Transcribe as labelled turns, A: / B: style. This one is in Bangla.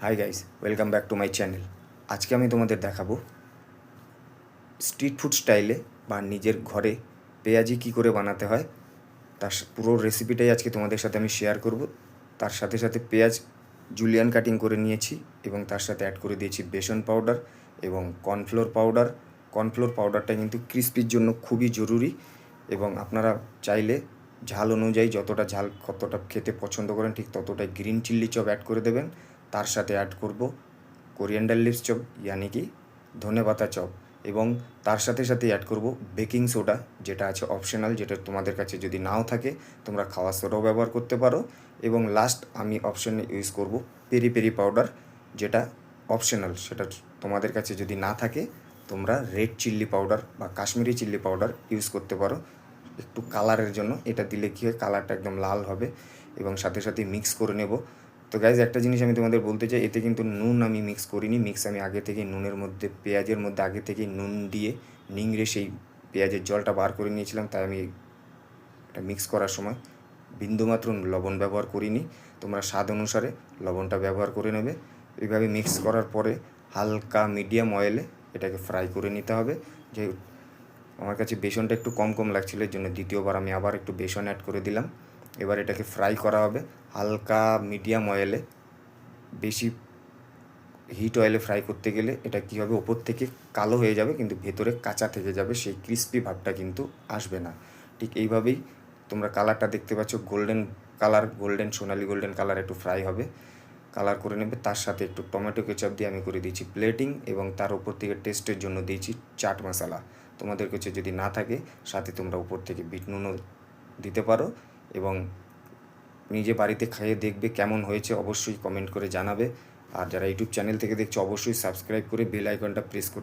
A: Hi guys, welcome back to my channel. আজকে আমি তোমাদের দেখাবো স্ট্রিট ফুড স্টাইলে বা নিজের ঘরে পেঁয়াজি কী করে বানাতে হয়। তার পুরো রেসিপিটাই আজকে তোমাদের সাথে আমি শেয়ার করব। তার সাথে সাথে পেঁয়াজ জুলিয়ান কাটিং করে নিয়েছি এবং তার সাথে অ্যাড করে দিয়েছি বেসন পাউডার এবং কর্নফ্লোর পাউডার। কর্নফ্লোর পাউডারটা কিন্তু ক্রিস্পির জন্য খুবই জরুরি এবং আপনারা চাইলে ঝাল অনুযায়ী যতটা ঝাল কতটা খেতে পছন্দ করেন ঠিক ততটাই গ্রিন চিল্লি চপ অ্যাড করে দেবেন। তার সাথে অ্যাড করব কোরিয়ান্ডার লিভস চপ ইয়ানি কি ধনেপাতা চপ এবং তার সাথে সাথে অ্যাড করব বেকিং সোডা, যেটা আছে অপশনাল, যেটা তোমাদের কাছে যদি নাও থাকে তোমরা খাওয়ার সোডাও ব্যবহার করতে পারো। এবং লাস্ট আমি অপশনে ইউজ করব পেরি পেরি পাউডার, যেটা অপশনাল, সেটা তোমাদের কাছে যদি না থাকে তোমরা রেড চিল্লি পাউডার বা কাশ্মীরি চিল্লি পাউডার ইউজ করতে পারো একটু কালারের জন্য। এটা দিলে কী হয়, কালারটা একদম লাল হবে। এবং সাথে সাথে মিক্স করে নেব। তো গাইজ, একটা জিনিস আমি তোমাদের বলতে চাই, এতে কিন্তু নুন আমি মিক্স করিনি। আমি আগে থেকেই নুনের মধ্যে পেঁয়াজের মধ্যে আগে থেকেই নুন দিয়ে নিংড়ে সেই পেঁয়াজের জলটা বার করে নিয়েছিলাম, তাই আমি এটা মিক্স করার সময় বিন্দুমাত্র লবণ ব্যবহার করিনি। তোমরা স্বাদ অনুসারে লবণটা ব্যবহার করে নেবে। এইভাবে মিক্স করার পরে হালকা মিডিয়াম অয়েলে এটাকে ফ্রাই করে নিতে হবে। যে আমার কাছে বেসনটা একটু কম কম লাগছিল, এর জন্য দ্বিতীয়বার আমি আবার একটু বেসন অ্যাড করে দিলাম। এবার এটাকে ফ্রাই করা হবে হালকা মিডিয়াম অয়েলে। বেশি হিট অয়েলে ফ্রাই করতে গেলে এটা কী হবে, ওপর থেকে কালো হয়ে যাবে কিন্তু ভেতরে কাঁচা থেকে যাবে, সেই ক্রিস্পি ভাবটা কিন্তু আসবে না। ঠিক এইভাবেই তোমরা কালারটা দেখতে পাচ্ছ, গোল্ডেন কালার, সোনালি গোল্ডেন কালার একটু ফ্রাই হবে, কালার করে নেবে। তার সাথে একটু টমেটো কেচাপ দিয়ে আমি করে দিয়েছি প্লেটিং এবং তার উপর থেকে টেস্টের জন্য দিয়েছি চাট মশলা। তোমাদের কাছে যদি না থাকে সাথে তোমরা উপর থেকে বিট নুনও দিতে পারো এবং নিজে বাড়িতে খাইয়ে দেখবে কেমন হয়েছে, অবশ্যই কমেন্ট করে জানাবে। আর যারা ইউটিউব চ্যানেল থেকে দেখছো অবশ্যই সাবস্ক্রাইব করে বেল আইকনটা প্রেস করে